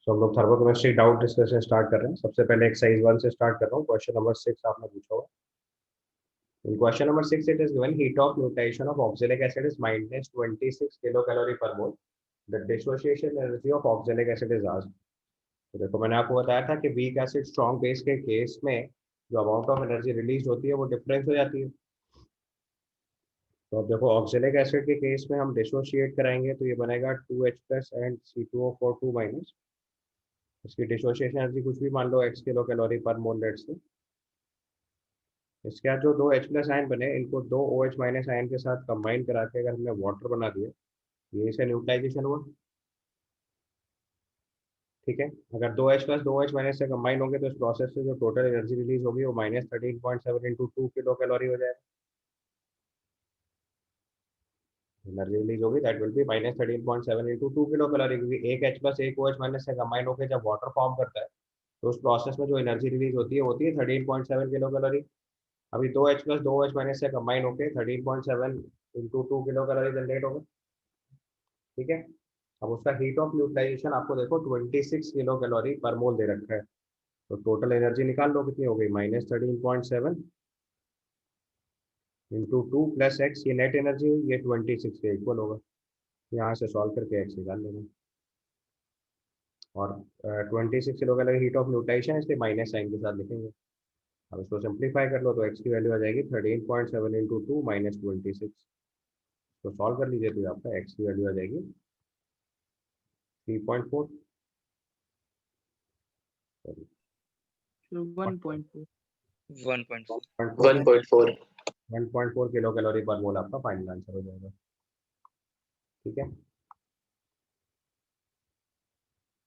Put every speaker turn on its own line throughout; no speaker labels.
तो हम लोग थर्मोकेमिस्ट्री डाउट डिस्कशन स्टार्ट कर रहे हैं। सबसे पहले एक्सरसाइज 1 से स्टार्ट कर रहा हूँ। क्वेश्चन नंबर 6 आपने पूछा हुआ। In question number 6, it is given heat of nucleation of oxalic acid is minus 26 kilocalorie per mole. The dissociation energy of oxalic acid is asked. तो देखो मैंने आपको बताया था कि वीक एसिड स्ट्रॉन्ग बेस के केस में जो अमाउंट ऑफ एनर्जी रिलीज होती है वो डिफरेंस हो जाती है। तो अब देखो ऑक्जेलिक एसिड के केस में हम डिसोशिएट कराएंगे तो ये बनेगा 2H plus and C2O4 2 minus. इसकी डिसोशिएशन एनर्जी कुछ भी मान लो x किलो कैलोरी पर मोल लेट से। इसके बाद जो दो H प्लस आयन बने इनको दो OH माइनस आयन के साथ कंबाइन करा के अगर हमने वाटर बना दिया, ये इसे न्यूट्रलाइजेशन हुआ। ठीक है, अगर दो H प्लस दो OH माइनस से कंबाइन होंगे तो इस प्रोसेस से जो टोटल एनर्जी रिलीज होगी वो -13.7 इंटू 2 किलो कैलोरी हो जाएगा। एनर्जी रिलीज होगी that will be -13.7 into 2 kilo calorie, क्योंकि एक H प्लस एक OH माइनस से कंबाइन होकर जब वाटर फॉर्म करता है तो उस प्रोसेस में जो एनर्जी रिलीज होती है 13.7 किलो कैलोरी। अभी दो H प्लस दो OH माइनस से कंबाइन होकर 13.7 इंटू 2 किलो कैलोरी जनरेट होगा। ठीक है, अब उसका हीट ऑफ न्यूट्रलाइजेशन आपको देखो 26 किलो कैलोरी पर मोल दे रखा है। तो टोटल एनर्जी निकाल लो कितनी हो गई, -13.7 इंटू 2 प्लस एक्स, ये नेट एनर्जी हुई, ये 26 के इक्वल होगा। यहाँ से सॉल्व करके एक्स निकाल लेंगे। और 26 kilo calorie heat of neutralization है इसलिए माइनस साइन के साथ लिखेंगे। अब इसको सिंप्लीफाई कर लो तो एक्स की वैल्यू आ जाएगी 13.7 इंटू 2 -26। तो सॉल्व कर लीजिए तो आपका एक्स की वैल्यू आ जाएगी 3.4
1.4
1.4
1.4 किलो कैलोरी पर मोल आपका फाइनल आंसर हो जाएगा। ठीक है,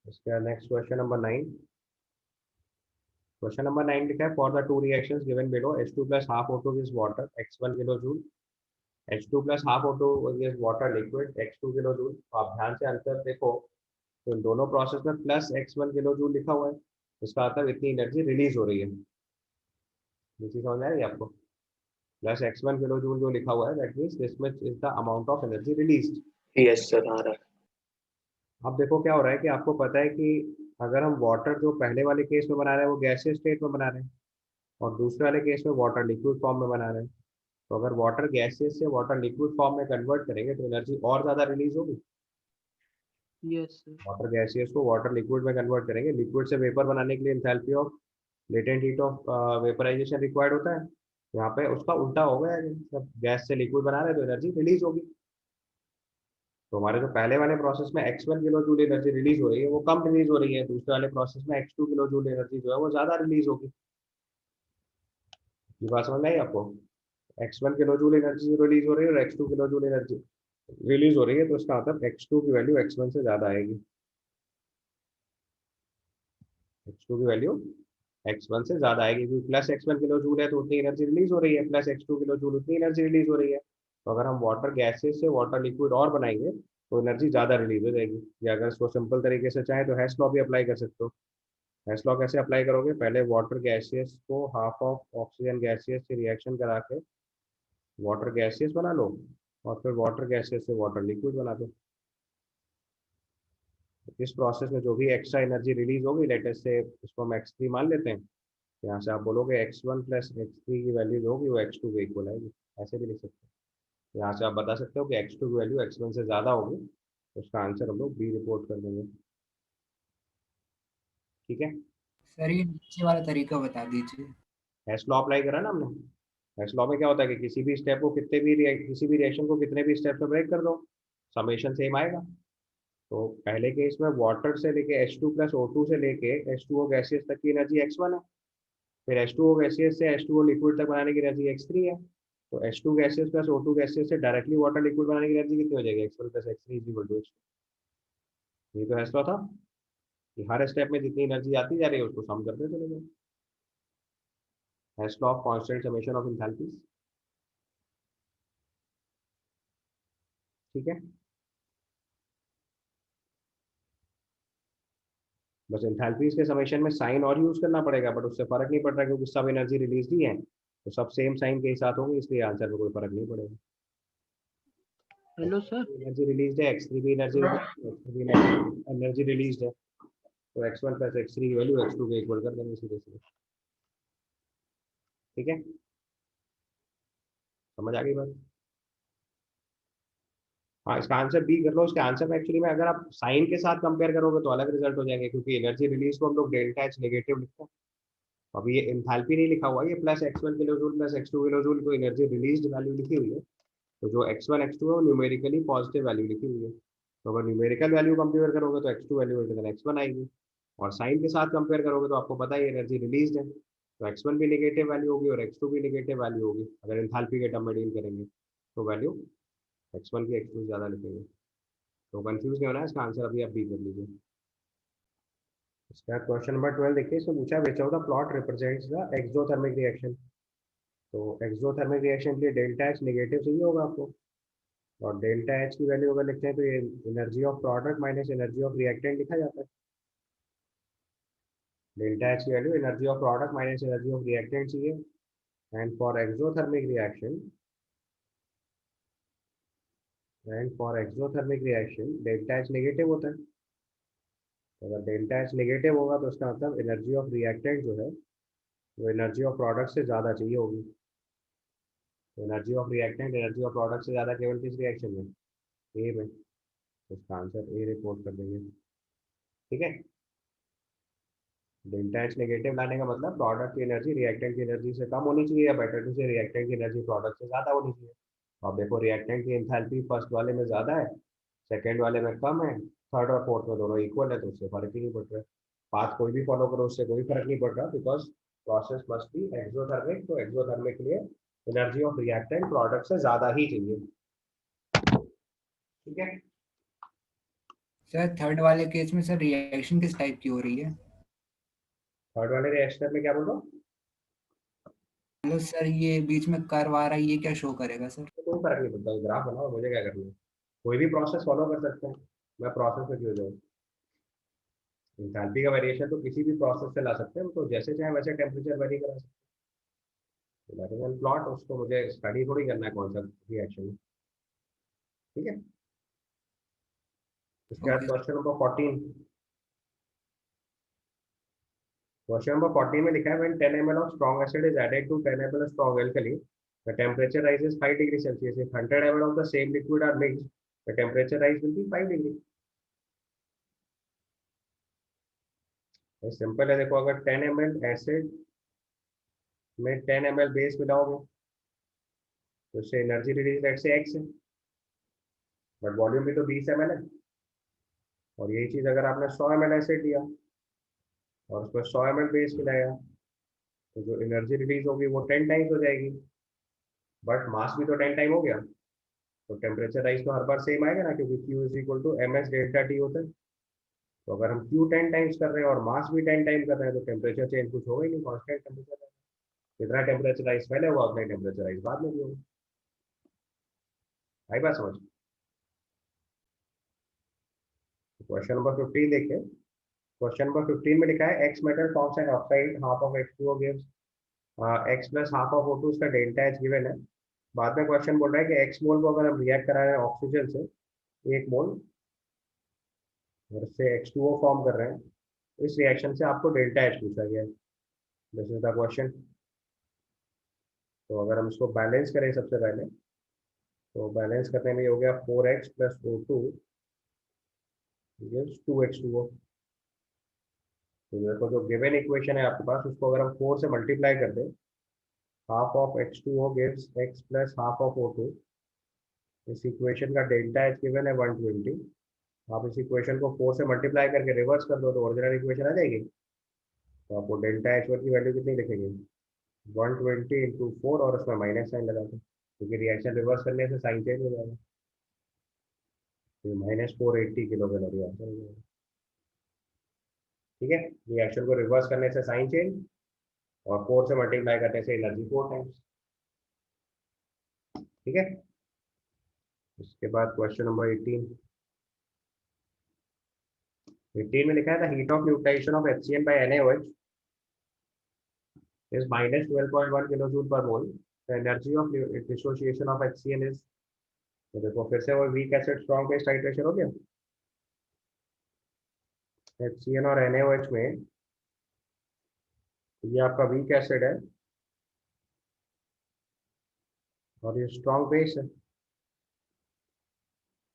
इसका next question number 9। Question number 9 लिखा है, for the two reactions given below H2 plus half O2 is water x1 kilo joule, H2 plus half O2 is water liquid x2 kilo joule. तो आप ध्यान से आंसर देखो तो इन दोनों process में प्लस x1 किलो जूल लिखा हुआ है, इसका मतलब इतनी एनर्जी रिलीज हो रही है। ये चीज समझ आ रही है आपको? प्लस x1 किलो जूल जो लिखा हुआ है that means this much is the amount of energy released.
Yes sir आ रहा है।
अब देखो क्या हो रहा है कि आपको पता है कि अगर हम वाटर जो पहले वाले केस में बना रहे हैं वो गैसियस स्टेट में बना रहे हैं और दूसरे वाले केस में वाटर लिक्विड फॉर्म में बना रहे हैं। तो अगर वाटर गैसियस से वाटर लिक्विड फॉर्म में कन्वर्ट करेंगे तो एनर्जी और ज़्यादा रिलीज होगी।
यस सर
वाटर गैसियस को वाटर लिक्विड में कन्वर्ट करेंगे, लिक्विड से वेपर बनाने के लिए enthalpy of latent heat of vaporization required होता है। यहाँ पे उसका उल्टा हो गया है, जब गैस से लिक्विड बना रहे हैं तो एनर्जी रिलीज होगी। तो हमारे जो पहले वाले प्रोसेस में x1 kilo joule energy release हो रही है वो कम रिलीज हो रही है, दूसरे वाले प्रोसेस में x2 किलो जूल एनर्जी जो है वो ज्यादा रिलीज होगी। ये बात समझ में आई आपको? x1 kilo joule energy release हो रही है और x2 kilo joule energy release हो रही है, तो इसका मतलब x2 की वैल्यू x1 से ज्यादा आएगी। x2 की वैल्यू x1 से ज्यादा आएगी क्योंकि प्लस x1 किलो जूल है तो उतनी एनर्जी रिलीज हो रही है, प्लस x2 किलो जूल उतनी एनर्जी रिलीज हो रही है। तो अगर हम वाटर गैसेस से वाटर लिक्विड और बनाएंगे तो एनर्जी ज्यादा रिलीज हो जाएगी। या अगर इसको सिंपल तरीके से चाहे तो हेस लॉ भी अप्लाई कर सकते हो। हेस लॉ कैसे अप्लाई करोगे, पहले वाटर गैसेस को हाफ ऑफ ऑक्सीजन गैसेस से रिएक्शन करा के वाटर गैसेस बना लो और फिर वाटर गैसेस से वाटर लिक्विड बना दो। इस प्रोसेस में जो भी एक्स्ट्रा एनर्जी रिलीज होगी, लेटेस्ट से इसको हम x3 मान लेते हैं, यहाँ से आप बोलोगे x1 प्लस x3 की वैल्यू जो होगी वो x2 के इक्वल आएगी। ऐसे भी लिख सकते हो। यहाँ से आप बता सकते हो कि x2 की वैल्यू x1 से ज़्यादा होगी, तो उसका आंसर हम लोग बी रिपोर्ट कर देंगे। ठीक है,
सर ये नीचे वाला तरीका बता दीजिए।
हेस लॉ अप्लाई करा ना हमने। हेस लॉ में क्या होता है कि किसी भी स्टेप को किसी भी रिएक्शन को कितने भी स्टेप में ब्रेक कर दो, समेशन सेम आएगा। तो पहले केस में वाटर से लेके H2 प्लस O2 से लेके H2O गैसेस तक की एनर्जी x1 है, फिर H2O गैसेस से H2O लिक्विड तक बनाने की एनर्जी x3 है। तो H2 gases plus O2 gases से डायरेक्टली वाटर लिक्विड बनाने की एनर्जी कितनी हो जाएगी, x1 plus x3 is equal to h2। ये तो हेस लॉ था कि हर स्टेप में जितनी एनर्जी आती जा रही है उसको सम करते चले जाओ। Hess's law of constant summation of enthalpies. ठीक है, बस एंथैल्पीज के समेशन में साइन और यूज करना पड़ेगा, बट उससे फर्क नहीं पड़ रहा क्योंकि सब एनर्जी रिलीज ही है तो सब सेम साइन के साथ होंगे, इसलिए आंसर में कोई फर्क नहीं पड़ेगा।
हेलो सर
एनर्जी रिलीज है, x3 भी एनर्जी रिलीज है। तो x1 प्लस x3 की वैल्यू x2 के इक्वल कर देंगे सीधे सीधे। ठीक है, समझ आ गई बात? हाँ, इसका आंसर बी कर लो। इसके आंसर में एक्चुअली में अगर आप साइन के साथ कंपेयर करोगे तो अलग रिजल्ट हो जाएंगे, क्योंकि एनर्जी रिलीज को हम लोग डेल्टा एच नेगेटिव लिखते हैं। अभी ये एंथैल्पी नहीं लिखा हुआ है, ये plus x1 kilo joule plus x2 kilo joule को एनर्जी रिलीज वैल्यू लिखी हुई है। तो जो x1 x2 है वो न्यूमेरिकली पॉजिटिव वैल्यू लिखी हुई है। तो अगर न्यूमेरिकल वैल्यू कंपेयर करोगे तो x2 वैल्यू x1 आएगी, और साइन के साथ कंपेयर करोगे तो आपको पता है एनर्जी रिलीज है, तो x1 भी नेगेटिव वैल्यू होगी और x2 भी नेगेटिव वैल्यू होगी अगर एंथैल्पी के टर्म में डील करेंगे, तो वैल्यू x1 की x2 ज़्यादा लिखेंगे। तो कंफ्यूज नहीं होना है, इसका आंसर अभी आप बी कर लीजिए। इसका क्वेश्चन नंबर 12 देखिए, इसमें पूछा विच of the plot represents the exothermic reaction. तो एक्सोथर्मिक रिएक्शन के लिए डेल्टा एच नेगेटिव चाहिए होगा आपको, और डेल्टा एच की वैल्यू अगर लिखते हैं तो ये energy of product minus energy of reactant लिखा जाता है। डेल्टा एच की value energy of product minus energy of reactant चाहिए, and for exothermic reaction delta H negative होता है। अगर डेल्टा एच नेगेटिव होगा तो उसका मतलब एनर्जी ऑफ रिएक्टेंट जो है वो एनर्जी ऑफ प्रोडक्ट से ज़्यादा चाहिए होगी। Energy of reactant energy of product से ज़्यादा केवल किस रिएक्शन में, ए में। तो इसका आंसर ए रिपोर्ट कर देंगे। ठीक है, डेल्टा एच नेगेटिव लाने का मतलब प्रोडक्ट की एनर्जी रिएक्टेंट की एनर्जी से कम होनी चाहिए, या बेटर टू से रिएक्टेंट की एनर्जी प्रोडक्ट से ज़्यादा होनी चाहिए। अब देखो रिएक्टेंट की एंथैल्पी फर्स्ट वाले में ज़्यादा है, सेकेंड वाले में कम है, थर्ड और फोर्थ में दोनों इक्वल है, तो उससे फर्क ही नहीं पड़ रहा है। पाथ कोई भी फॉलो करो उससे कोई फर्क नहीं पड़ रहा, because process must be exothermic. तो एक्सोथर्मिक के लिए एनर्जी ऑफ रिएक्टेंट प्रोडक्ट से ज़्यादा ही चाहिए। ठीक है,
सर थर्ड वाले केस में सर रिएक्शन किस टाइप की हो रही है?
थर्ड वाले रिएक्शन में क्या बोल रहा हूँ?
हेलो सर, ये बीच में कर्व आ रहा है, ये क्या शो करेगा सर?
तो कोई फर्क नहीं पड़ता, ग्राफ बनाओ, मुझे क्या करना है। कोई भी प्रोसेस फॉलो कर सकते हैं, मैं प्रोसेस में क्यों जाऊँ। एंथैल्पी का वेरिएशन तो किसी भी प्रोसेस से ला सकते हैं, तो जैसे चाहे वैसे टेम्परेचर वेरी करा सकते हैं। प्लॉट उसको मुझे स्टडी थोड़ी करना है कौन सा रिएक्शन है। ठीक है, उसके बाद
okay.
Question number 14। Question number 14 में लिखा है when 10 ml of strong acid is added to 10 ml of strong alkali, the temperature rises 5 degrees Celsius. If 100 ml of the same liquid are mixed, the temperature rise will be 5 degree. Simple है, देखो अगर 10 ml acid में 10 ml base मिलाओगे तो उससे energy release late से x है, but volume भी तो 20 ml है। और यही चीज अगर आपने 100 ml एसिड लिया और उसमें 100 ml बेस मिलाया, तो जो एनर्जी रिलीज होगी वो 10 टाइम्स हो जाएगी, बट मास भी तो 10 टाइम हो गया। तो टेम्परेचर राइज तो हर बार सेम आएगा ना, क्योंकि Q is equal to M S delta T होता है। तो अगर हम Q 10 टाइम्स कर रहे हैं और मास भी 10 टाइम कर रहे हैं, तो टेम्परेचर चेंज कुछ होगा ही नहीं, कॉन्स्टेंट टेम्परेचर है। जितना टेम्परेचर राइज पहले होगा उतना ही टेम्परेचर राइज बाद में भी होगा। आई बात समझ? क्वेश्चन नंबर 15 देखिए। क्वेश्चन नंबर 15 में लिखा है x metal forms an oxide half of H2O gives x plus half of O2, उसका डेल्टा एच गिवन है। बाद में क्वेश्चन बोल रहा है कि एक्स मोल को अगर हम रिएक्ट करा रहे हैं ऑक्सीजन से 1 मोल, और इससे H2O फॉर्म कर रहे हैं, इस रिएक्शन से आपको डेल्टा एच पूछा गया है। This is the question. तो अगर हम इसको बैलेंस करें सबसे पहले, तो बैलेंस करने में ये हो गया 4x plus O2 gives 2H2O। तो देखो जो गिवन इक्वेशन है आपके पास, उसको अगर हम 4 से मल्टीप्लाई कर दें, half of H2O gives x plus half of O2। इस इक्वेशन का डेल्टा एच गिवन है 120। आप इस इक्वेशन को 4 से मल्टीप्लाई करके रिवर्स कर दो तो ओरिजिनल इक्वेशन आ जाएगी। तो आपको डेल्टा एच वन की वैल्यू कितनी लिखेंगे, 120 इंटू 4, और उसमें माइनस साइन लगा दो, क्योंकि रिएक्शन रिवर्स करने से साइन चेंज हो जाएगा। तो -480 किलो कैलोरी आंसर हो जाएगा। ठीक है, रिएक्शन को रिवर्स करने से साइन चेंज, और 4 से मल्टीप्लाई करने से एनर्जी 4 टाइम्स। ठीक है, उसके बाद क्वेश्चन नंबर 18। 18 में लिखा है the heat of neutralisation of HCl by NaOH is -12.1 kilojoule per mole. The energy of dissociation of HCl is, तो देखो फिर से वो weak acid strong base titration हो गया। HCl और NaOH में ये आपका वीक एसिड है और ये स्ट्रॉन्ग बेस है।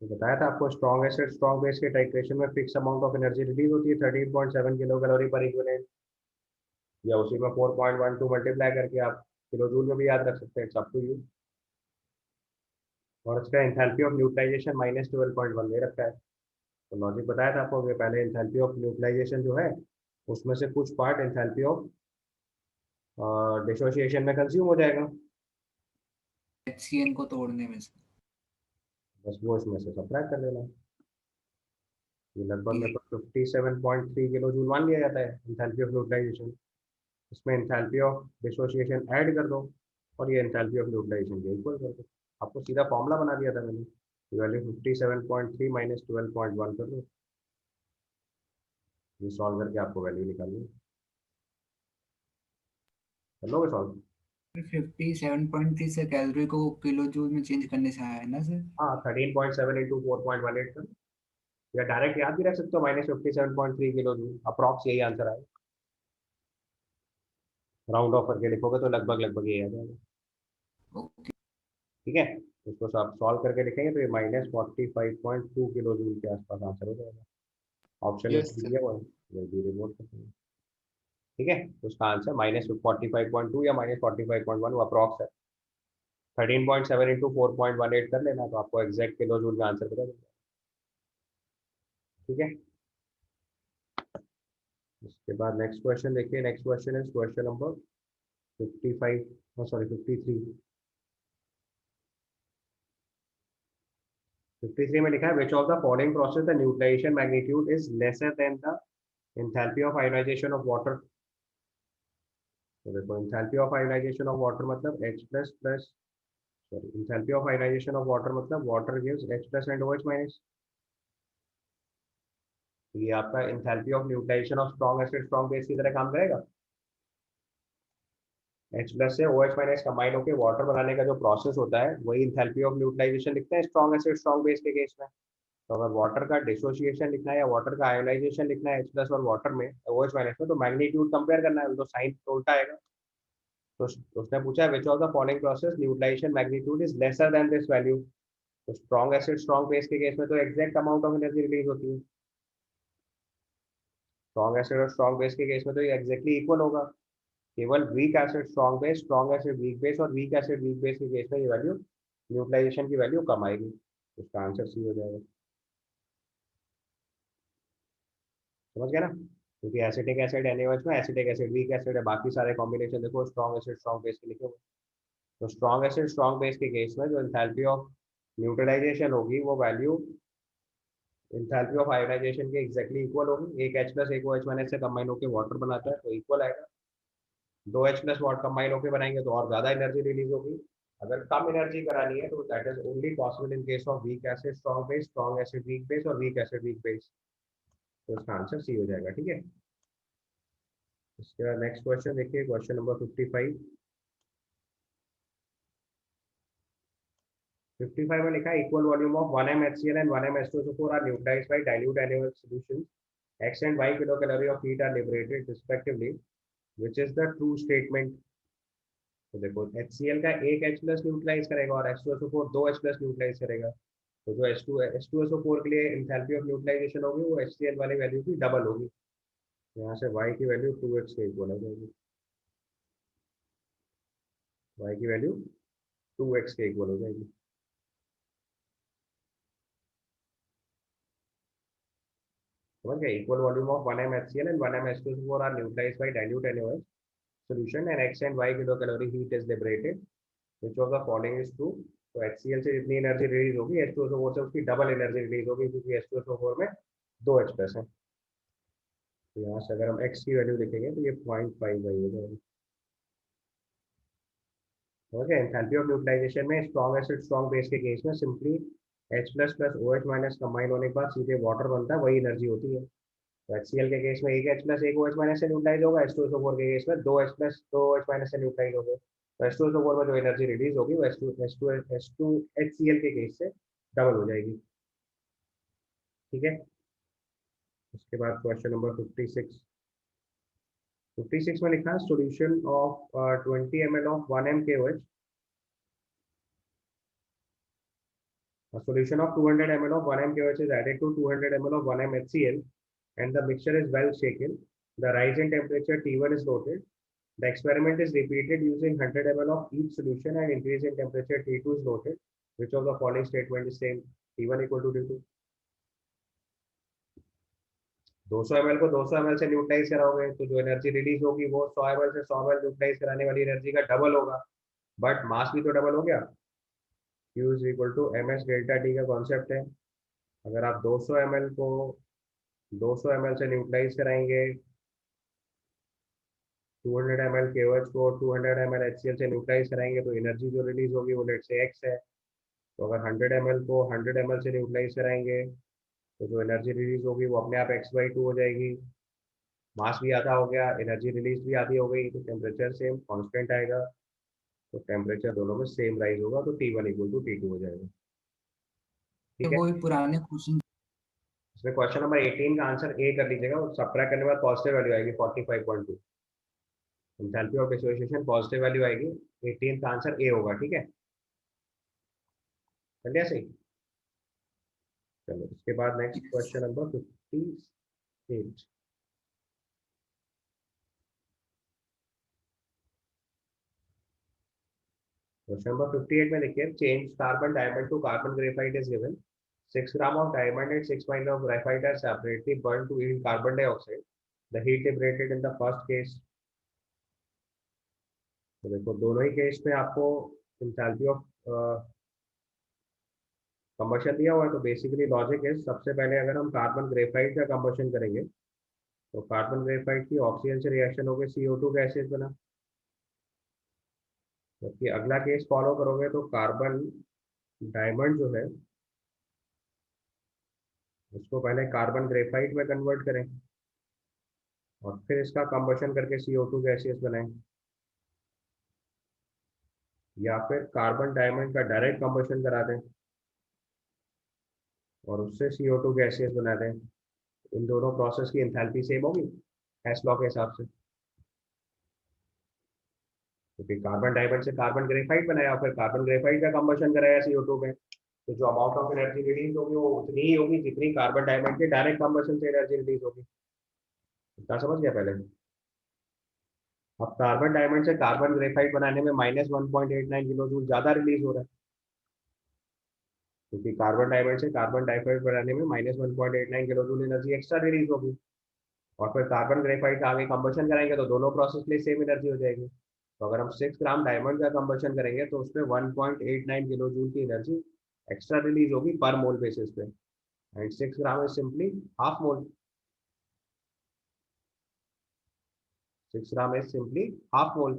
तो बताया था आपको स्ट्रॉन्ग एसिड स्ट्रॉन्ग बेस के टाइट्रेशन में fix amount of energy release होती है 13.7 किलो कैलोरी पर इक्विवेलेंट, या उसी में 4.12 मल्टीप्लाई करके आप किलो जूल में भी याद रख सकते हैं, इट्स अप टू यू। और इसका एंथैल्पी ऑफ न्यूट्रलाइजेशन -12.1 दे रखा है। तो लॉजिक बताया था आपको कि पहले एंथैल्पी ऑफ न्यूट्रलाइजेशन जो है उसमें से कुछ पार्ट एंथैल्पी ऑफ डिसोसिएशन में कंज्यूम हो जाएगा,
HCN को तोड़ने में से।
बस वो इसमें से सब्ट्रैक्ट कर देना। ये लगभग
ये
मेरे को 57.3 किलो जूल मान लिया जाता है एंथैल्पी ऑफ न्यूट्रलाइजेशन। इसमें एंथैल्पी ऑफ डिसोसिएशन ऐड कर दो और ये एंथैल्पी ऑफ न्यूट्रलाइजेशन के इक्वल कर दो। आपको सीधा फॉर्मूला बना दिया था मैंने, वैल्यू 57.3 -12.1 कर दो। ये सॉल्व करके आपको वैल्यू निकालनी है। कर लोगे सॉल्व?
57.3 से कैलोरी को किलो जूल में चेंज करने से आया है ना सर?
हाँ 13.7 इंटू 4.18 कर, या डायरेक्ट याद भी रख सकते हो -57.3 किलो जूल, अप्रॉक्स यही आंसर आएगा। राउंड ऑफ करके लिखोगे तो लगभग लगभग यही आ जाएगा।
ओके।
ठीक है, उसको आप सॉल्व करके लिखेंगे तो ये -45.2 किलो जूल के आसपास आंसर हो जाएगा। ऑप्शन में
यस
सी
सर।
दिया हुआ है, जल्दी रिमोट कर देंगे। ठीक है, तो उसका आंसर -45.2 या -45.1 वो अप्रॉक्स है। 13.7 इंटू 4.18 कर लेना तो आपको एग्जैक्ट किलो जूल का आंसर पता चल जाएगा। ठीक है, उसके बाद नेक्स्ट क्वेश्चन देखिए। Next question is question number 55, sorry 53। 53 में लिखा है which of the following process the neutralization magnitude is lesser than the enthalpy of ionization of water. तो देखो enthalpy of ionization of water मतलब H plus plus, sorry enthalpy of ionization of water मतलब water gives H plus and OH minus. ये आपका enthalpy of neutralization of strong acid strong base की तरह काम करेगा। H प्लस से OH minus combine होकर वाटर बनाने का जो प्रोसेस होता है वही एंथैल्पी ऑफ न्यूट्रलाइजेशन लिखते हैं स्ट्रॉन्ग एसिड स्ट्रॉन्ग बेस के केस में। तो अगर वाटर का डिसोसिएशन लिखना है या वाटर का आयोनाइजेशन लिखना है H प्लस और वाटर में OH माइनस में, तो मैग्नीट्यूड कंपेयर करना है, तो साइन उल्टा आएगा। तो उसने पूछा है which of the following process neutralization magnitude is lesser than this value. तो स्ट्रॉन्ग एसिड स्ट्रॉन्ग बेस के केस में तो exact amount of energy release होती है, स्ट्रॉन्ग एसिड और स्ट्रॉन्ग बेस के केस में तो ये एग्जैक्टली इक्वल होगा। केवल weak acid strong base, strong acid weak base और वीक एसिड वीक बेस के केस में ये वैल्यू न्यूट्रलाइजेशन की वैल्यू कम आएगी। उसका आंसर सी हो जाएगा। समझ गया ना, क्योंकि एसिटिक एसिड NaOH में एसिटिक एसिड वीक एसिड है, बाकी सारे कॉम्बिनेशन देखो स्ट्रॉन्ग एसिड स्ट्रॉन्ग बेस के लिखे हुए। तो स्ट्रॉन्ग एसिड स्ट्रॉन्ग बेस के केस में जो एंथैल्पी ऑफ न्यूट्रलाइजेशन होगी वो वैल्यू एंथैल्पी ऑफ आयोनाइजेशन के एग्जैक्टली इक्वल होगी। एक H प्लस एक OH माइनस से कंबाइन होकर वाटर बनाता है तो इक्वल आएगा। दो H प्लस वाटर कंबाइन होकर बनाएंगे तो और ज्यादा एनर्जी रिलीज होगी। अगर कम एनर्जी करानी है तो that is only possible in case of week acid strong base, strong acid weak base और वीक एसिड वीक बेस। तो इसका आंसर सी हो जाएगा। ठीक है, इसके बाद नेक्स्ट क्वेश्चन देखिए, क्वेश्चन नंबर 55। 55 में लिखा है equal volume of 1m HCl and 1m H2SO4 are neutralized by dilute NaOH solutions. X and Y kilocalorie of heat are liberated respectively. Which is the true statement? तो देखो HCl का एक H plus neutralise करेगा और H2SO4 दो H plus neutralise करेगा। तो जो H2SO4 के लिए एंथैल्पी ऑफ न्यूट्रलाइजेशन होगी वो HCl वाली वैल्यू की डबल होगी। यहाँ से Y की वैल्यू 2x के इक्वल हो जाएगी। Y की वैल्यू 2x के इक्वल हो जाएगी। समझ गए, equal volume of 1m HCl and 1m H2SO4 are neutralized by dilute NaOH solution and X and Y kilocalorie heat is liberated. Which of the following is true? तो HCl से जितनी energy release होगी H2SO4 से उसकी double energy release होगी, क्योंकि H2SO4 में दो H प्लस है। तो यहाँ से अगर हम X की वैल्यू लिखेंगे तो ये 0.5 हो जाएगी। ओके, एंथैल्पी ऑफ न्यूट्रलाइजेशन में स्ट्रॉन्ग एसिड स्ट्रॉन्ग बेस के केस में simply H plus plus OH minus combine होने के बाद सीधे वाटर बनता है, वही एनर्जी होती है। तो HCl के केस में एक H प्लस एक OH माइनस से न्यूट्रलाइज होगा, H2SO4 के केस में दो H प्लस दो OH माइनस से न्यूट्रलाइज होगा। तो H2SO4 में जो एनर्जी रिलीज होगी वो H2 HCl के केस से डबल हो जाएगी। ठीक है, उसके बाद क्वेश्चन नंबर 56 में लिखा है solution of 20 ml of 1 m KOH, a solution of 200 ml of 1 m KOH is added to 200 ml of 1 m HCl and the mixture is well shaken. The rise in temperature T1 is noted. The experiment is repeated using 100 ml of each solution and increase in temperature T2 is noted. Which of the following statement is same? T1 equal to T2. 200 ml को 200 ml से neutralise कराओगे तो जो energy release होगी वो 100 ml से 100 ml neutralise कराने वाली एनर्जी का डबल होगा, बट मास भी तो डबल हो गया। Q is equal to ms delta T का कॉन्सेप्ट है। अगर आप 200 ml को 200 ml से न्यूट्रलाइज कराएंगे, 200 ml KOH को 200 ml HCl से न्यूट्रलाइज कराएंगे तो एनर्जी जो रिलीज होगी वो लेट से x है। तो अगर 100 ml को 100 ml से न्यूट्रलाइज कराएंगे तो जो एनर्जी रिलीज होगी वो अपने आप x/2 हो जाएगी। मास भी आधा हो गया, एनर्जी रिलीज भी आधी हो गई, तो टेम्परेचर सेम कांस्टेंट आएगा, तो टेम्परेचर दोनों में सेम राइज होगा, तो T1 इक्वल टू T2 हो जाएगा। ठीक है,
वो पुराने क्वेश्चन।
इसमें क्वेश्चन नंबर 18 का आंसर ए कर लीजिएगा, और सबट्रैक्ट करने के बाद पॉजिटिव वैल्यू आएगी 45.2। Enthalpy of dissociation positive value आएगी, 18 का आंसर ए होगा। ठीक है, चल गया सही। चलो इसके बाद next question number 58। Question number 58 में देखिए, change carbon diamond to carbon graphite is given. 6 grams of diamond and 6 miles of graphite are separately burned to yield carbon dioxide. The heat liberated in the first case. तो देखो दोनों ही case में आपको enthalpy of combustion दिया हुआ है, तो basically logic है, सबसे पहले अगर हम कार्बन ग्रेफाइट का कंबशन करेंगे तो कार्बन ग्रेफाइट की ऑक्सीजन से रिएक्शन होगी, CO2 गैसेज बना। जबकि अगला केस फॉलो करोगे तो कार्बन डायमंड जो है उसको पहले कार्बन ग्रेफाइट में कन्वर्ट करें और फिर इसका कंबशन करके CO2 गैसेज बनाएं, या फिर कार्बन डायमंड का डायरेक्ट कंबशन करा दें और उससे CO2 गैसेज बना दें। इन दोनों प्रोसेस की एंथैल्पी सेम होगी हेस लॉ के हिसाब से, क्योंकि कार्बन डायमंड से कार्बन ग्रेफाइट बनाया और फिर कार्बन ग्रेफाइट का कंबशन कराया CO2 में, तो जो अमाउंट ऑफ एनर्जी रिलीज होगी वो उतनी ही होगी जितनी कार्बन डायमंड के डायरेक्ट कंबशन से एनर्जी रिलीज होगी। इतना समझ गया पहले। अब कार्बन डायमंड से कार्बन ग्रेफाइट बनाने में -1.89 किलो जूल ज्यादा रिलीज हो रहा है, क्योंकि कार्बन डायमंड से कार्बन डाइऑक्साइड बनाने में -1.89 kilo joule energy extra release होगी, और फिर कार्बन ग्रेफाइट आगे कंबशन कराएंगे तो दोनों प्रोसेस के लिए सेम एनर्जी हो जाएगी। तो अगर हम 6 ग्राम डायमंड का कंबशन करेंगे तो उसमें 1.89 किलो जूल की एनर्जी एक्स्ट्रा रिलीज होगी पर मोल बेसिस पे, and 6 gram is simply half mole. 6 gram is simply half mole.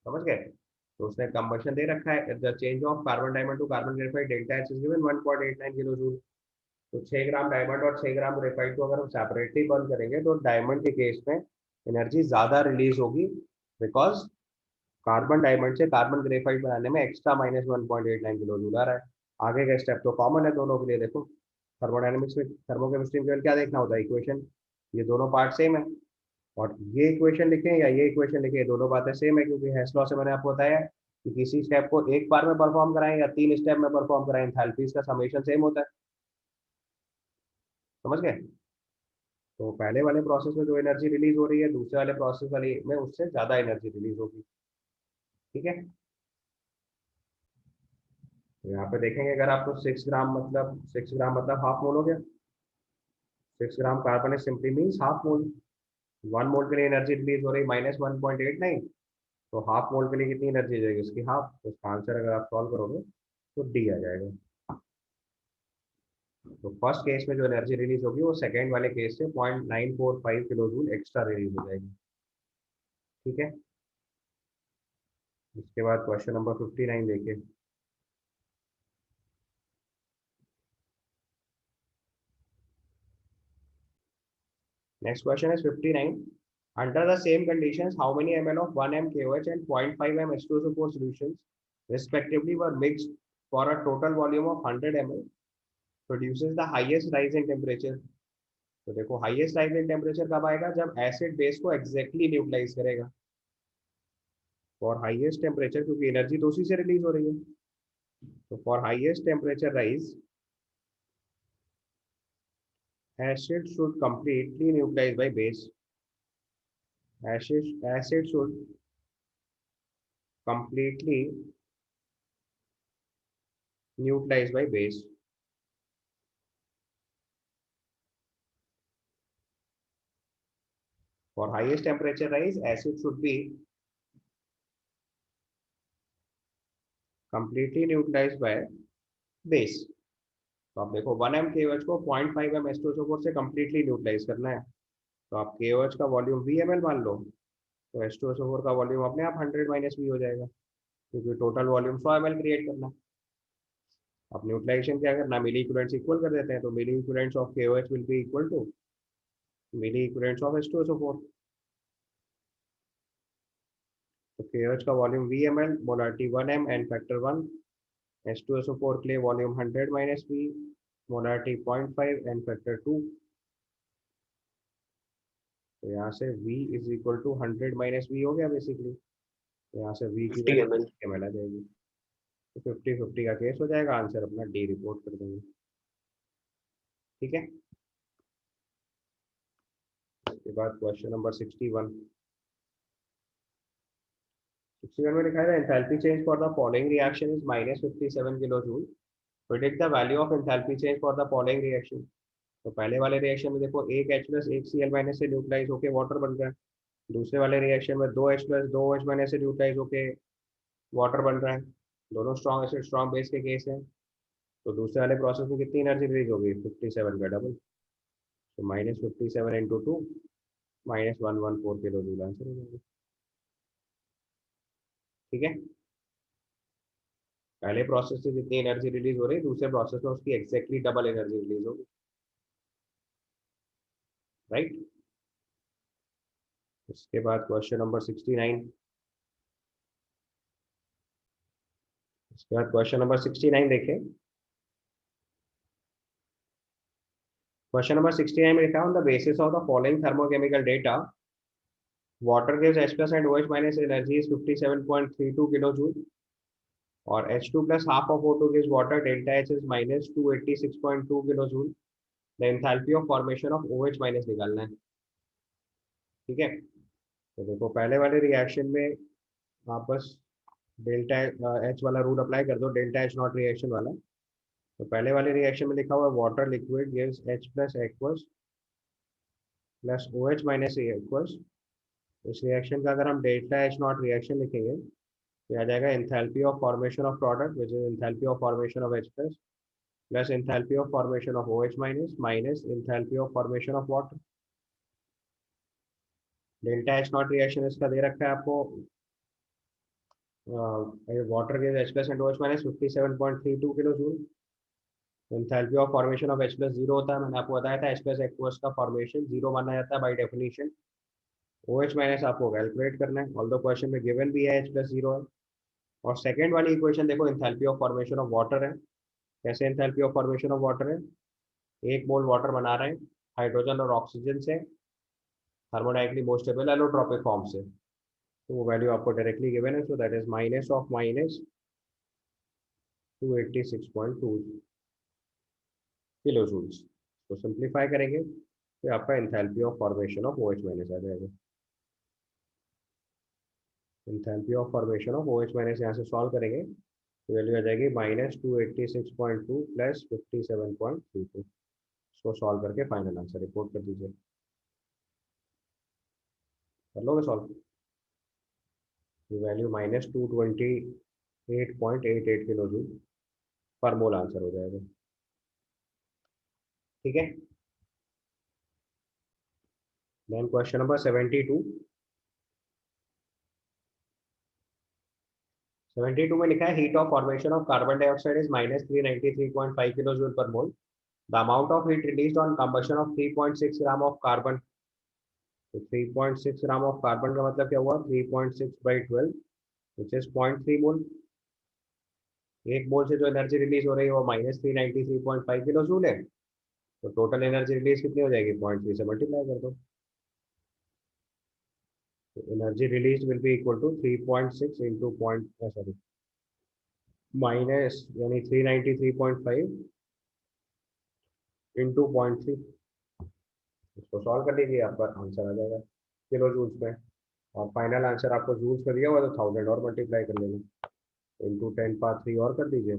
समझ गए? तो उसने कंबशन दे रखा है, the change of carbon diamond to carbon graphite delta H is given 1.89 kilo joule. तो 6 ग्राम डायमंड और 6 ग्राम ग्रेफाइट को अगर हम सेपरेटली बर्न करेंगे तो डायमंड के केस में एनर्जी ज्यादा रिलीज होगी, बिकॉज कार्बन डायमंड से कार्बन ग्रेफाइट बनाने में एक्स्ट्रा -1.89 किलो जूल आ रहा है। आगे का स्टेप तो कॉमन है दोनों के लिए। देखो थर्मोडायनेमिक्स में थर्मोकेमिस्ट्री में क्या देखना होता है, इक्वेशन, ये दोनों पार्ट सेम है, और ये इक्वेशन लिखें या ये इक्वेशन लिखें, दोनों बातें सेम है, क्योंकि हेस लॉ से मैंने आपको बताया कि किसी स्टेप को एक बार में परफॉर्म कराएं या 3 स्टेप में परफॉर्म कराएं, एंथैल्पीज का समेशन सेम होता है। समझ गए? तो पहले वाले प्रोसेस में जो एनर्जी रिलीज हो रही है, दूसरे वाले प्रोसेस वाली में उससे ज्यादा एनर्जी रिलीज होगी। ठीक है, तो यहाँ पे देखेंगे अगर आपको 6 ग्राम मतलब हाफ मोल हो गया। 6 gram carbon is simply means half mole. 1 मोल के लिए एनर्जी रिलीज हो रही -1.89, तो हाफ मोल के लिए कितनी एनर्जी जाएगी, उसकी हाफ। तो उसका आंसर अगर आप सॉल्व करोगे तो डी आ जाएगा। तो फर्स्ट केस में जो एनर्जी रिलीज होगी वो सेकेंड वाले केस से 0.945 किलो जूल एक्स्ट्रा रिलीज हो जाएगी। ठीक है, इसके बाद क्वेश्चन नंबर 59 देखिए। Next question is 59. Under the same conditions, how many ml of 1 m KOH and 0.5 m H2SO4 solutions respectively were mixed for a total volume of 100 ml produces the highest rise in temperature. तो देखो highest rise in temperature कब आएगा, जब acid base को exactly neutralise करेगा for highest temperature, क्योंकि energy तो उसी से रिलीज हो रही है। तो for highest temperature rise acid should completely neutralize by base. Acid should completely neutralize by base. For highest temperature rise, acid should be completely neutralized by base. तो आप देखो 1 m KOH को 0.5 m H2SO4 से completely neutralise करना है, तो आप KOH का वॉल्यूम VmL मान लो, तो H2SO4 का वॉल्यूम अपने आप 100 - V हो जाएगा, क्योंकि टोटल वॉल्यूम 100 ml क्रिएट करना है। अब न्यूट्रलाइजेशन क्या करना, मिली इक्विवेलेंट्स इक्वल कर देते हैं, तो milliequivalents of KOH will be equal to milliequivalents of H2SO4। तो KOH का volume VmL, molarity 1 m and factor 1, H2SO4 के लिए volume 100 - V, molarity 0.5 and factor 2। तो यहाँ से V is equal to 100 - V हो गया बेसिकली, तो यहाँ से V की
50
वैल्यू
ml।
ml आ जाएगी। तो 50-50 का केस हो जाएगा, आंसर अपना डी रिपोर्ट कर देंगे। ठीक है, उसके बाद क्वेश्चन नंबर 61। 61 में लिखा है enthalpy change for the following reaction is -57 kilo joule, predict the value of enthalpy change for the following reaction. तो पहले वाले रिएक्शन में देखो एक H प्लस एक Cl- से न्यूट्रलाइज होकर वाटर बन रहा है, दूसरे वाले रिएक्शन में 2H प्लस 2OH- से न्यूट्रलाइज होकर वाटर बन रहा है। दोनों स्ट्रॉन्ग एसिड स्ट्रॉन्ग बेस के केस हैं। तो दूसरे वाले प्रोसेस में कितनी एनर्जी रिलीज होगी, 57 का डबल, तो -57 इंटू 2 -114 किलो जूल आंसर हो जाएगा। ठीक है, पहले प्रोसेस से जितनी एनर्जी रिलीज हो रही है, दूसरे प्रोसेस में उसकी एक्जैक्टली डबल एनर्जी रिलीज होगी, राइट। उसके बाद क्वेश्चन नंबर 69। उसके बाद क्वेश्चन नंबर 69 देखें। क्वेश्चन नंबर 69 में लिखा है on the basis of the following thermochemical data water gives H plus and OH minus energy is 57.32 kilo joule, और H2 plus half of O2 gives water delta H is -286.2 kilo joule. The enthalpy of formation of OH minus निकालना है। ठीक है, तो देखो पहले वाले reaction में आप बस डेल्टा H वाला रूल अप्लाई कर दो, डेल्टा H नॉट रिएक्शन वाला। तो पहले वाले रिएक्शन में लिखा हुआ water liquid gives H plus aqueous plus OH minus aqueous. इस रिएक्शन का अगर हम डेल्टा H नॉट रिएक्शन लिखेंगे तो आ जाएगा enthalpy of formation of product which is enthalpy of formation of H plus plus enthalpy of formation of OH minus minus enthalpy of formation of water. Delta H not reaction इसका दे रखा है आपको, water gives H plus and OH minus 57.32 kilo joule. Enthalpy of formation of H plus 0 होता है, मैंने आपको बताया था H प्लस एक्वस का फॉर्मेशन 0 माना जाता है बाय डेफिनेशन। OH माइनस आपको कैलकुलेट करना है, ऑल्दो क्वेश्चन में गिवन भी है H प्लस 0 है। और सेकंड वाली इक्वेशन देखो enthalpy of formation of water है। कैसे enthalpy of formation of water है, 1 मोल वाटर बना रहे हैं हाइड्रोजन और ऑक्सीजन से thermodynamically most stable allotropic form से, तो वो वैल्यू आपको डायरेक्टली गिवन है, so that is minus of minus 286.2 kilo joules. तो सिंप्लीफाई करेंगे तो आपका enthalpy of formation of OH minus आ जाएगा। Enthalpy of formation of OH minus यहाँ से सॉल्व करेंगे तो वैल्यू आ जाएगी -286.2 प्लस 57.32। इसको सॉल्व करके फाइनल आंसर रिपोर्ट कर दीजिए। कर लोगे सॉल्व, ये वैल्यू -228.88 किलो जूल पर मोल आंसर हो जाएगा। ठीक है, देन क्वेश्चन नंबर 72। 72 में लिखा है heat of formation of carbon dioxide is -393.5 kilo joule पर mole. The amount of heat released on combustion of 3.6 gram of carbon. तो 3.6 ग्राम ऑफ कार्बन का मतलब क्या हुआ, 3.6 by 12 विच इज 0.3 मोल एक मोल से जो एनर्जी रिलीज हो रही है वो -393.5 किलो जूल है, तो टोटल एनर्जी रिलीज कितनी हो जाएगी, 0.3 से मल्टीप्लाई कर दो। तो energy release will be equal to 3.6 into point, sorry, minus यानी 393.5 इंटू 0.3। इसको सॉल्व कर लीजिए, आपका आंसर आ जाएगा किलो जूल्स में। और फाइनल आंसर आपको जूल्स में दिया हुआ तो 1000 और मल्टीप्लाई कर लेना, इंटू 10 पावर 3 और कर दीजिए,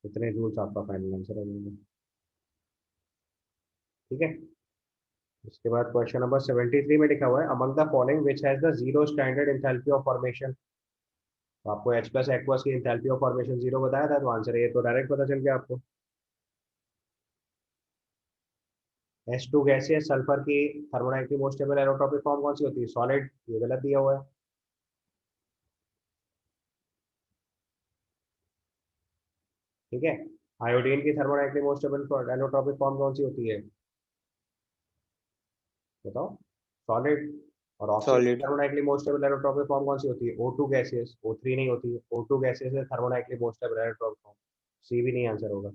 इतने जूल्स आपका फाइनल आंसर आ जाएगा। ठीक है। इसके बाद क्वेश्चन नंबर 73 में लिखा हुआ है, among the following which has the zero standard enthalpy of formation. तो आपको H प्लस एक्वस की एंथैल्पी ऑफ फॉर्मेशन 0 बताया था, तो आंसर ये तो डायरेक्ट पता चल गया आपको। H2 गैसियस सल्फर की थर्मोडायनेमिक मोस्ट स्टेबल एरोट्रॉपिक फॉर्म कौन सी होती है, सॉलिड, ये गलत दिया हुआ है। ठीक है। आयोडीन की thermodynamic most stable allotropic form कौन सी होती है, बताओ, सॉलिड। और ऑक्सीजन की
solid.
Thermodynamic most stable allotropic form कौन सी होती है, O2 गैसियस, O3 नहीं होती है, O2 गैसियस है thermodynamic most stable allotropic form, C भी नहीं आंसर होगा।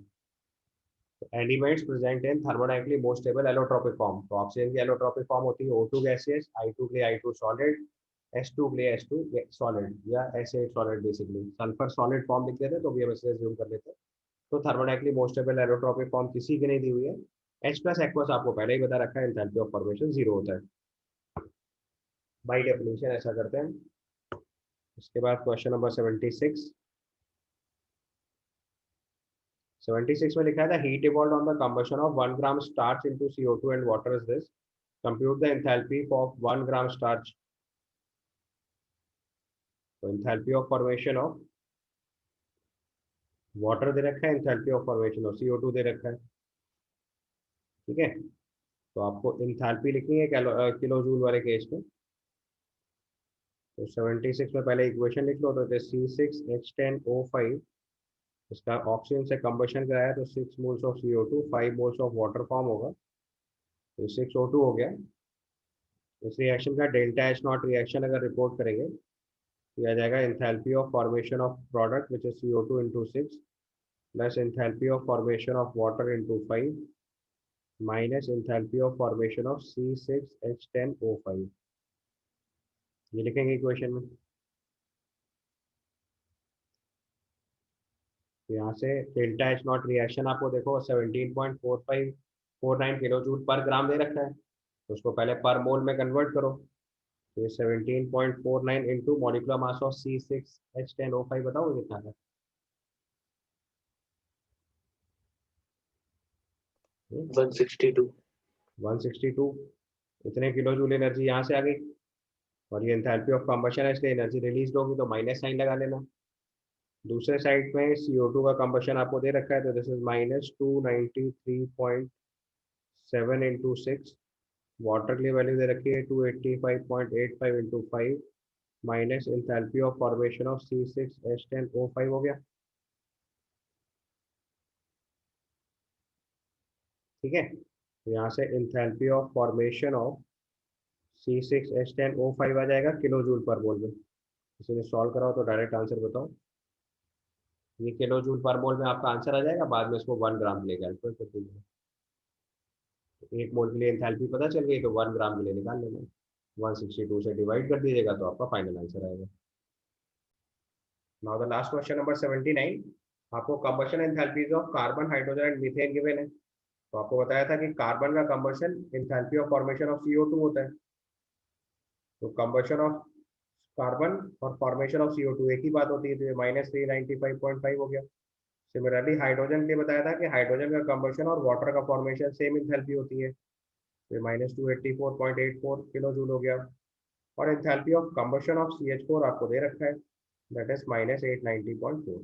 Elements present in thermodynamically most stable allotropic form, तो ऑक्सीजन की एलोट्रॉपिक फॉर्म होती है O2 गैसियस, I2 के लिए I2 सॉलिड, H2 के लिए H2 सॉलिड या ऐसे solid, basically sulphur solid form लिख देते तो भी हम इसे अज्यूम कर लेते हैं। तो thermodynamically most stable allotropic form किसी की नहीं दी हुई है। H प्लस एक्वस आपको पहले ही बता रखा है, एंथैल्पी ऑफ फॉर्मेशन 0 होता है, बाई डेफिनेशन ऐसा करते हैं। इसके बाद क्वेश्चन नंबर 76 में लिखा है, the heat evolved on the combustion of 1 gram starch into CO2 and water is this, compute the enthalpy of 1 gram starch. तो enthalpy of formation of water दे रखा है, enthalpy of formation of CO2 दे रखा है। ठीक है। तो आपको एंथैल्पी लिखनी है किलो जूल वाले केस में। तो 76 में पहले इक्वेशन लिख लो, तो C6H10O5, इसका ऑक्सीजन से कंबशन कराया तो 6 moles of CO2, 5 moles of water form होगा, तो 6O2 हो गया। इस रिएक्शन का डेल्टा H नॉट रिएक्शन अगर रिपोर्ट करेंगे तो आ जाएगा enthalpy of formation of product which is CO2 into 6 plus enthalpy of formation of water into 5 minus enthalpy of formation of C6H10O5। ये लिखेंगे इक्वेशन में। तो यहाँ से डेल्टा H नॉट रिएक्शन आपको देखो 17.4549 किलो जूल पर ग्राम दे रखा है, तो उसको पहले पर मोल में कन्वर्ट करो। तो ये 17.49 into molecular mass of C6H10O5 बताओ कितना है।
162।
162, इतने किलो जूल एनर्जी यहाँ से आ गई। और ये एंथैल्पी ऑफ कंबशन है, इसलिए एनर्जी रिलीज होगी, तो माइनस साइन लगा लेना। दूसरे साइड में CO2 का कंबशन आपको दे रखा है, तो दिस इज -293.7 इंटू 6। वाटर के लिए वैल्यू दे रखी है 285.85 into 5 minus enthalpy of formation of C6H10O5 हो गया। ठीक है। तो यहाँ से enthalpy of formation of C6H10O5 आ जाएगा किलो जूल पर मोल में। इसे में सॉल्व कराओ तो डायरेक्ट आंसर बताओ, ये किलो जूल पर मोल में आपका आंसर आ जाएगा, बाद में इसको 1 ग्राम ले कैलकुलेट कर दीजिए। एक मोल के लिए एंथैल्पी पता चल गई, तो 1 ग्राम के लिए निकाल लेना, 162 से डिवाइड कर दीजिएगा तो आपका फाइनल आंसर आएगा। Now the last question number 79, आपको combustion enthalpies of carbon, hydrogen and methane given है। तो आपको बताया था कि कार्बन का combustion enthalpy of formation of CO2 होता है, तो कंबशन ऑफ कार्बन और फॉर्मेशन ऑफ CO2 एक ही बात होती है, तो ये -395.5 हो गया। सिमिलरली हाइड्रोजन के लिए बताया था कि हाइड्रोजन का कंबशन और वाटर का फॉर्मेशन सेम एंथैल्पी होती है, तो ये -284.84 किलो जूल हो गया। और enthalpy of combustion of CH4 आपको दे रखा है, दैट इज -890.4।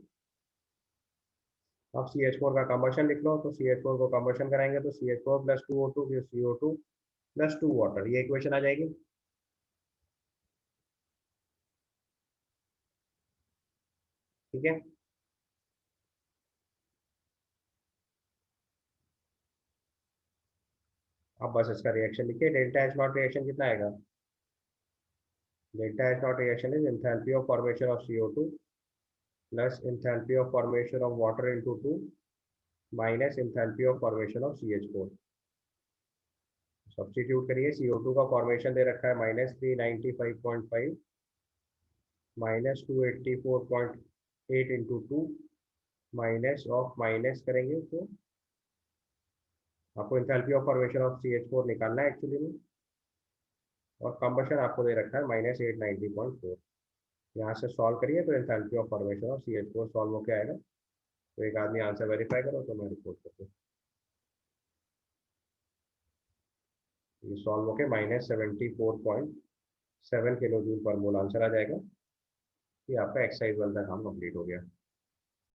अब CH4 का कंबशन लिख लो, तो CH4 को कंबशन कराएंगे तो CH4 plus 2O2 CO2 plus 2 water, ये इक्वेशन आ जाएगी। ठीक है। अब बस इसका रिएक्शन लिखिए, डेल्टा H नॉट रिएक्शन कितना आएगा, delta H not reaction is enthalpy of formation of CO2 plus enthalpy of formation of water into 2 minus enthalpy of formation of CH4। Substitute करिए, CO2 का फॉर्मेशन दे रखा है -395.5 minus 284.8 into 2 minus of minus करेंगे तो आपको enthalpy of formation of CH4 निकालना है actually में, और कंबशन आपको दे रखा है -890.4। यहाँ से सॉल्व करिए तो enthalpy of formation of CH4 solve होकर आएगा। तो एक आदमी आंसर वेरीफाई करो तो मैं रिपोर्ट करता हूँ। ये सॉल्व होके -74.7 किलो जूल पर मोल आंसर आ जाएगा। ये आपका एक्सरसाइज 1 का काम कंप्लीट हो गया।